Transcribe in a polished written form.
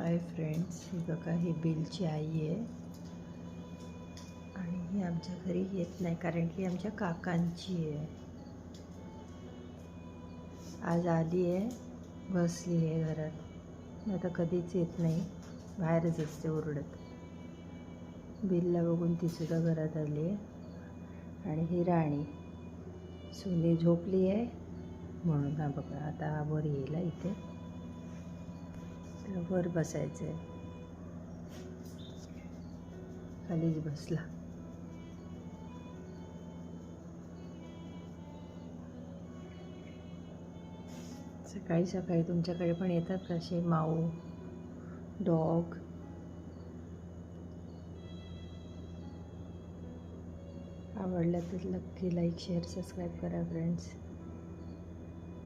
Hi friends, ही बघा ही बिलची आई आहे आणि ही आमच्या घरी येत नाही कारण की आमच्या काकांची आहे. आज आली आहे, बसली आहे घरात. आता कधीच येत नाही, बाहेरच असते ओरडत. बिलला बघून तीसुद्धा घरात आली आहे. आणि ही राणी सोनी झोपली आहे म्हणून. हा बघा आता वर येईल इथे, वर बसायचं आहे, खालीच बसला. सकाळी सकाळी तुमच्याकडे पण येतात का असे माऊ डॉग? आवडलं तर नक्की लाईक शेअर सबस्क्राईब करा फ्रेंड्स.